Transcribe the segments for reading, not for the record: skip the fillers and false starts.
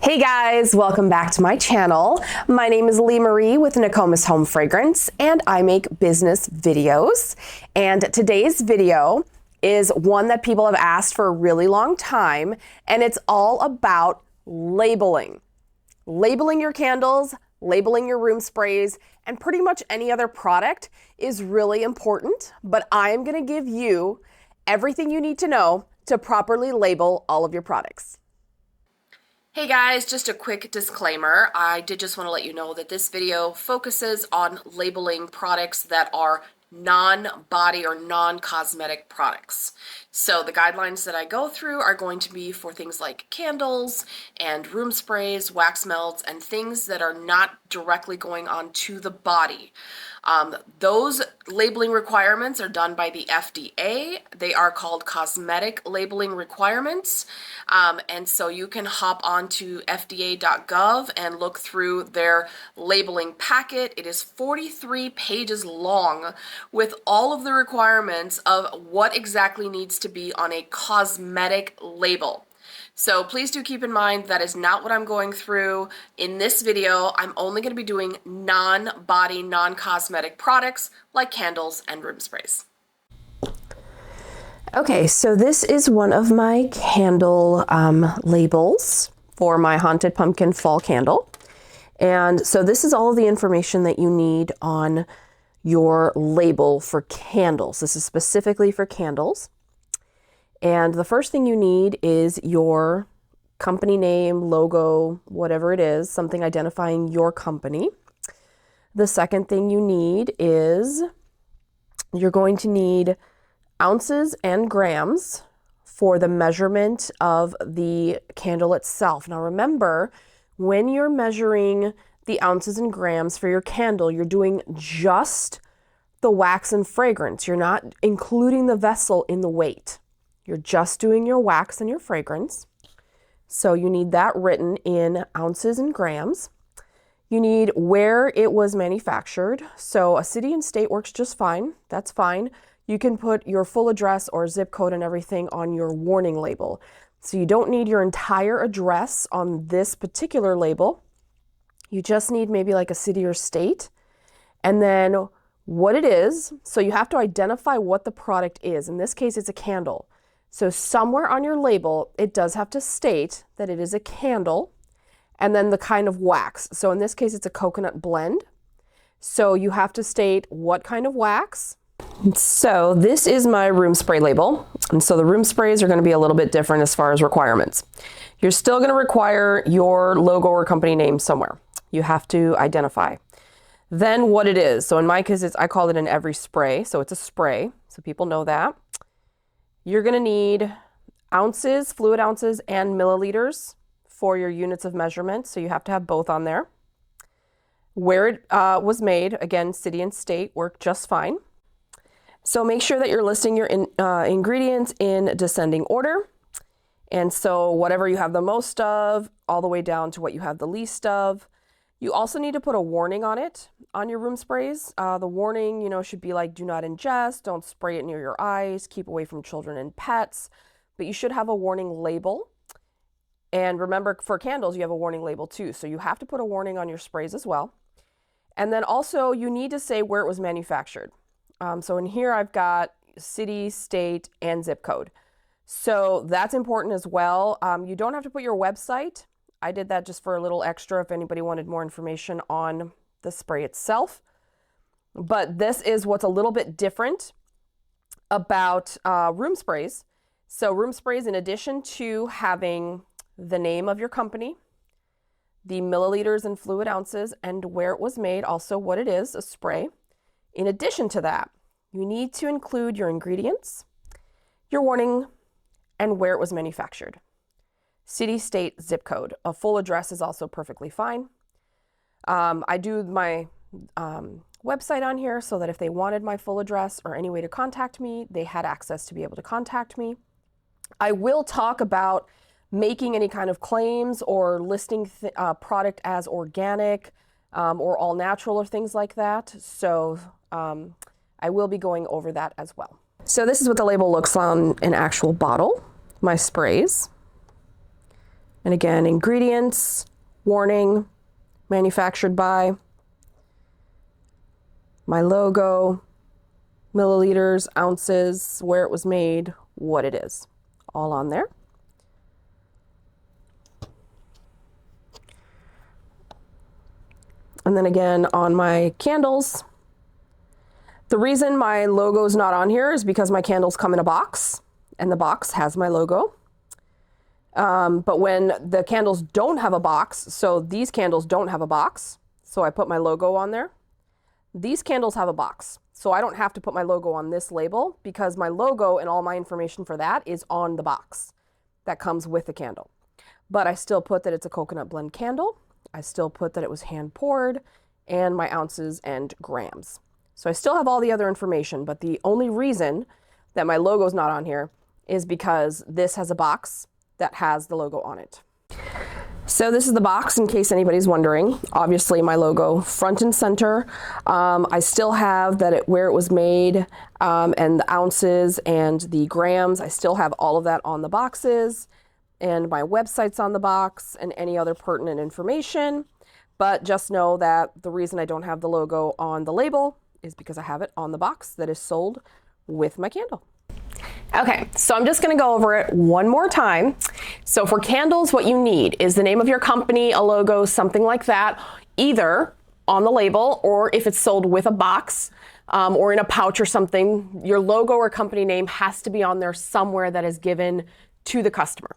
Hey guys, welcome back to my channel. My name is Lee Marie with Nokomis Home Fragrance, and I make business videos. And today's video is one that people have asked for a really long time, and it's all about labeling. Labeling your candles, labeling your room sprays, and pretty much any other product is really important, but I'm gonna give you everything you need to know to properly label all of your products. Hey guys, just a quick disclaimer. I did just want to let you know that this video focuses on labeling products that are non-body or non-cosmetic products. So the guidelines that I go through are going to be for things like candles and room sprays, wax melts, and things that are not directly going onto the body. Those labeling requirements are done by the FDA. They are called cosmetic labeling requirements. And so you can hop onto fda.gov and look through their labeling packet. It is 43 pages long with all of the requirements of what exactly needs to be on a cosmetic label. So please do keep in mind that is not what I'm going through. In this video, I'm only going to be doing non-body, non-cosmetic products like candles and room sprays. Okay, so this is one of my candle labels for my Haunted Pumpkin Fall Candle. And so this is all of the information that you need on your label for candles. This is specifically for candles. And the first thing you need is your company name, logo, whatever it is, something identifying your company. The second thing you need is you're going to need ounces and grams for the measurement of the candle itself. Now remember, when you're measuring the ounces and grams for your candle, you're doing just the wax and fragrance. You're not including the vessel in the weight. You're just doing your wax and your fragrance. So you need that written in ounces and grams. You need where it was manufactured. So a city and state works just fine. That's fine. You can put your full address or zip code and everything on your warning label. So you don't need your entire address on this particular label. You just need maybe like a city or state. And then what it is. So you have to identify what the product is. In this case, it's a candle. So somewhere on your label, it does have to state that it is a candle and then the kind of wax. So in this case, it's a coconut blend. So you have to state what kind of wax. So this is my room spray label. And so the room sprays are going to be a little bit different as far as requirements. You're still going to require your logo or company name somewhere. You have to identify. Then what it is. So in my case, I call it an every spray. So it's a spray. So people know that. You're going to need ounces, fluid ounces, and milliliters for your units of measurement. So you have to have both on there. Where it was made, again, city and state work just fine. So make sure that you're listing your ingredients in descending order. And so whatever you have the most of, all the way down to what you have the least of. You also need to put a warning on it, on your room sprays. The warning, should be like, do not ingest, don't spray it near your eyes, keep away from children and pets. But you should have a warning label. And remember, for candles, you have a warning label too. So you have to put a warning on your sprays as well. And then also you need to say where it was manufactured. So in here, I've got city, state, and zip code. So that's important as well. You don't have to put your website. I did that just for a little extra if anybody wanted more information on the spray itself. But this is what's a little bit different about room sprays. So room sprays, in addition to having the name of your company, the milliliters and fluid ounces, and where it was made, also what it is, a spray. In addition to that, you need to include your ingredients, your warning, and where it was manufactured. City, state, zip code. A full address is also perfectly fine. I do my website on here so that if they wanted my full address or any way to contact me, they had access to be able to contact me. I will talk about making any kind of claims or listing product as organic or all natural or things like that. So I will be going over that as well. So this is what the label looks on an actual bottle, my sprays. And again, ingredients, warning, manufactured by, my logo, milliliters, ounces, where it was made, what it is, all on there. And then again, on my candles, the reason my logo is not on here is because my candles come in a box, and the box has my logo. But when the candles don't have a box, so these candles don't have a box, so I put my logo on there. These candles have a box, so I don't have to put my logo on this label because my logo and all my information for that is on the box that comes with the candle. But I still put that it's a coconut blend candle. I still put that it was hand poured and my ounces and grams. So I still have all the other information, but the only reason that my logo is not on here is because this has a box that has the logo on it. So this is the box in case anybody's wondering. Obviously my logo front and center. I still have that where it was made and the ounces and the grams. I still have all of that on the boxes, and my website's on the box and any other pertinent information. But just know that the reason I don't have the logo on the label is because I have it on the box that is sold with my candle. Okay, so I'm just gonna go over it one more time. So for candles, what you need is the name of your company, a logo, something like that, either on the label or if it's sold with a box or in a pouch or something, your logo or company name has to be on there somewhere that is given to the customer.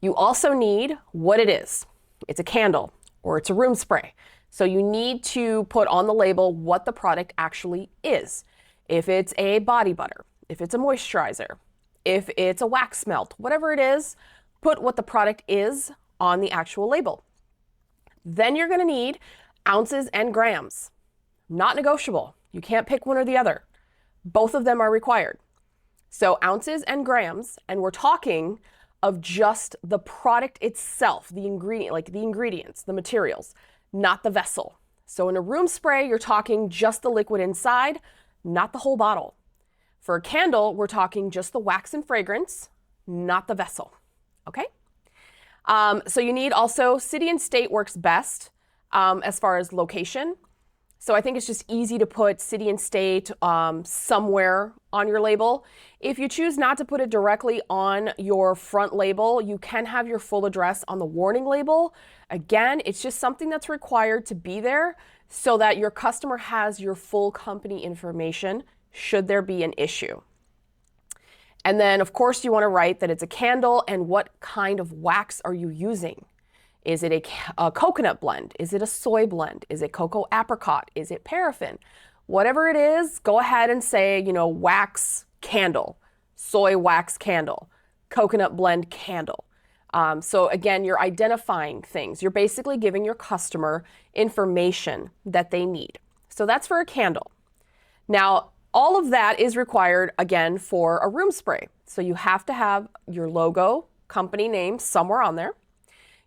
You also need what it is. It's a candle or it's a room spray. So you need to put on the label what the product actually is. If it's a body butter, if it's a moisturizer, if it's a wax melt, whatever it is, put what the product is on the actual label. Then you're gonna need ounces and grams. Not negotiable. You can't pick one or the other. Both of them are required. So ounces and grams, and we're talking of just the product itself, the ingredient, like the ingredients, the materials, not the vessel. So in a room spray, you're talking just the liquid inside, not the whole bottle. For a candle, we're talking just the wax and fragrance, not the vessel, okay? So you need also city and state works best as far as location. So I think it's just easy to put city and state somewhere on your label. If you choose not to put it directly on your front label, you can have your full address on the warning label. Again, it's just something that's required to be there so that your customer has your full company information should there be an issue. And then of course you want to write that it's a candle and what kind of wax are you using. Is it a coconut blend? Is it a soy blend? Is it cocoa apricot? Is it paraffin? Whatever it is, go ahead and say, you know, wax candle, soy wax candle, coconut blend candle. So again, you're identifying things. You're basically giving your customer information that they need. So that's for a candle. Now, all of that is required, again, for a room spray. So you have to have your logo, company name somewhere on there.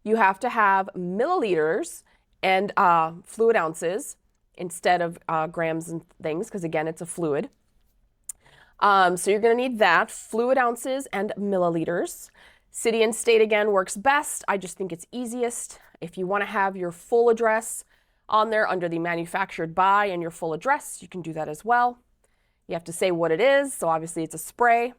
You have to have milliliters and fluid ounces instead of grams and things, because again, it's a fluid. So you're gonna need that, fluid ounces and milliliters. City and state, again, works best. I just think it's easiest. If you wanna have your full address on there under the manufactured by and your full address, you can do that as well. You have to say what it is, so obviously it's a spray.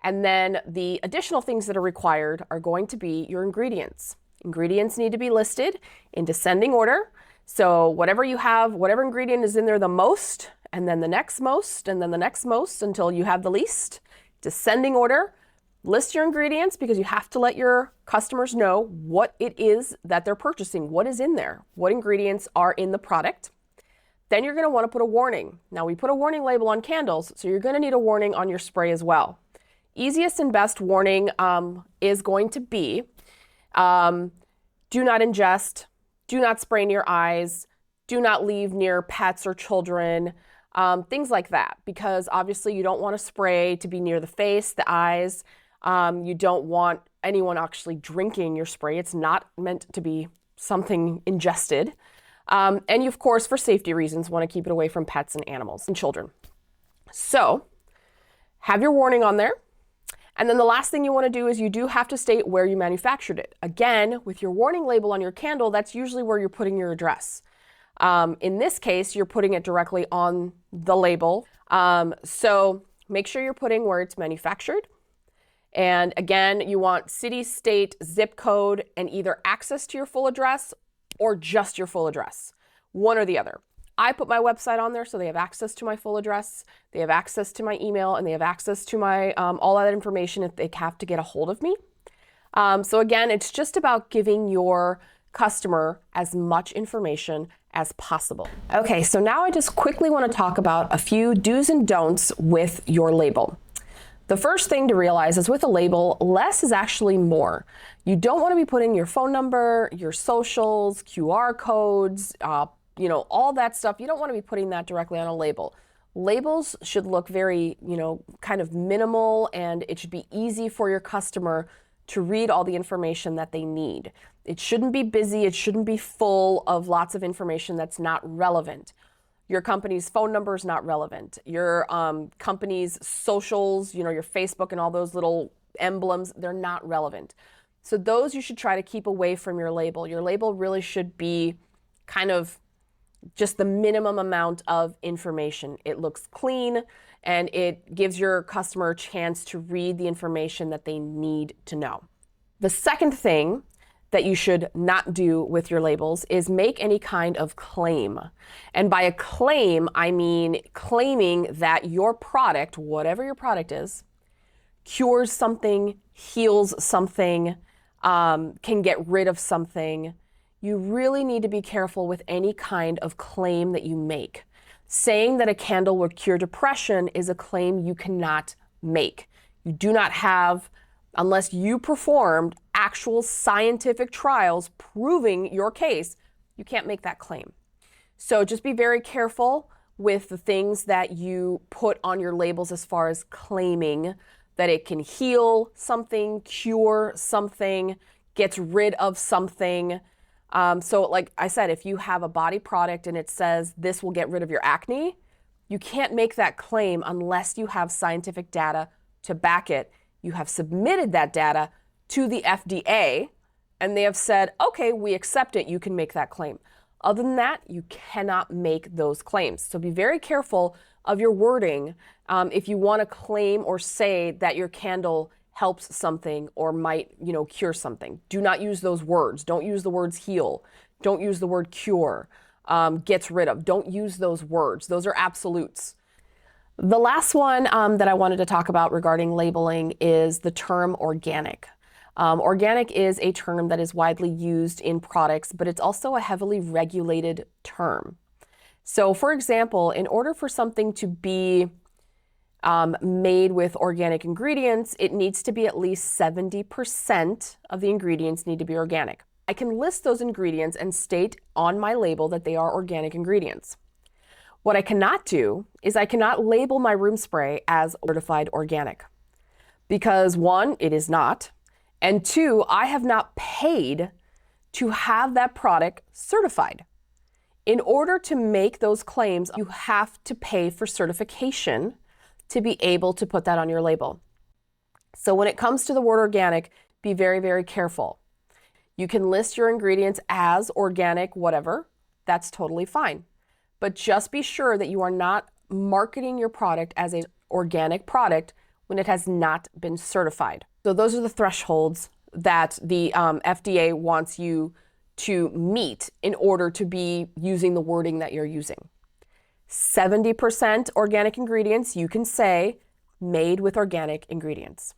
And then the additional things that are required are going to be your ingredients. Ingredients need to be listed in descending order. So whatever you have, whatever ingredient is in there the most, and then the next most, and then the next most until you have the least. Descending order, list your ingredients because you have to let your customers know what it is that they're purchasing, what is in there, what ingredients are in the product. Then you're gonna wanna put a warning. Now we put a warning label on candles, so you're gonna need a warning on your spray as well. Easiest and best warning is going to be, do not ingest, do not spray near eyes, do not leave near pets or children, things like that, because obviously you don't want to spray to be near the face, the eyes. You don't want anyone actually drinking your spray. It's not meant to be something ingested. And you, of course, for safety reasons, want to keep it away from pets and animals and children. So have your warning on there. And then the last thing you want to do is you do have to state where you manufactured it. Again, with your warning label on your candle, that's usually where you're putting your address. In this case, you're putting it directly on the label. So make sure you're putting where it's manufactured. And again, you want city, state, zip code, and either access to your full address or just your full address, one or the other. I put my website on there so they have access to my full address, they have access to my email, and they have access to my all that information if they have to get a hold of me. So again, it's just about giving your customer as much information as possible. Okay, so now I just quickly want to talk about a few do's and don'ts with your label. The first thing to realize is with a label, less is actually more. You don't want to be putting your phone number, your socials, QR codes, all that stuff. You don't want to be putting that directly on a label. Labels should look very, kind of minimal, and it should be easy for your customer to read all the information that they need. It shouldn't be busy. It shouldn't be full of lots of information that's not relevant. Your company's phone number is not relevant. Your company's socials, your Facebook and all those little emblems, they're not relevant. So those you should try to keep away from your label. Your label really should be kind of just the minimum amount of information. It looks clean and it gives your customer a chance to read the information that they need to know. The second thing that you should not do with your labels is make any kind of claim. And by a claim, I mean claiming that your product, whatever your product is, cures something, heals something, can get rid of something. You really need to be careful with any kind of claim that you make. Saying that a candle will cure depression is a claim you cannot make. You do not have, unless you performed actual scientific trials proving your case, you can't make that claim. So just be very careful with the things that you put on your labels as far as claiming that it can heal something, cure something, gets rid of something. So like I said, if you have a body product and it says this will get rid of your acne, you can't make that claim unless you have scientific data to back it. You have submitted that data to the FDA and they have said, okay, we accept it, you can make that claim. Other than that, you cannot make those claims. So be very careful of your wording if you want to claim or say that your candle helps something or might, cure something. Do not use those words. Don't use the words heal. Don't use the word cure, gets rid of. Don't use those words. Those are absolutes. The last one that I wanted to talk about regarding labeling is the term organic. Organic is a term that is widely used in products, but it's also a heavily regulated term. So for example, in order for something to be made with organic ingredients, it needs to be at least 70% of the ingredients need to be organic. I can list those ingredients and state on my label that they are organic ingredients. What I cannot do is I cannot label my room spray as certified organic because one, it is not, and two, I have not paid to have that product certified. In order to make those claims, you have to pay for certification to be able to put that on your label. So when it comes to the word organic, be very, very careful. You can list your ingredients as organic, whatever, that's totally fine. But just be sure that you are not marketing your product as an organic product when it has not been certified. So those are the thresholds that the FDA wants you to meet in order to be using the wording that you're using. 70% organic ingredients, you can say made with organic ingredients.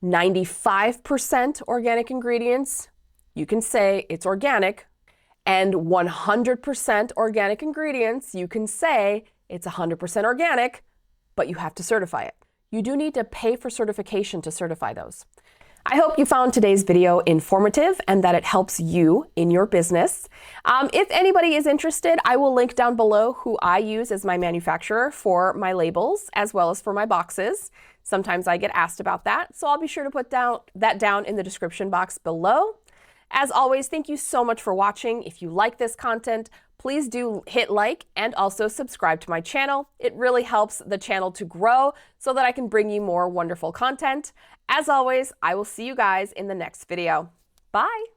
95% organic ingredients, you can say it's organic. And 100% organic ingredients, you can say it's 100% organic, but you have to certify it. You do need to pay for certification to certify those. I hope you found today's video informative and that it helps you in your business. If anybody is interested, I will link down below who I use as my manufacturer for my labels as well as for my boxes. Sometimes I get asked about that, so I'll be sure to put that down in the description box below. As always, thank you so much for watching. If you like this content, please do hit like and also subscribe to my channel. It really helps the channel to grow so that I can bring you more wonderful content. As always, I will see you guys in the next video. Bye!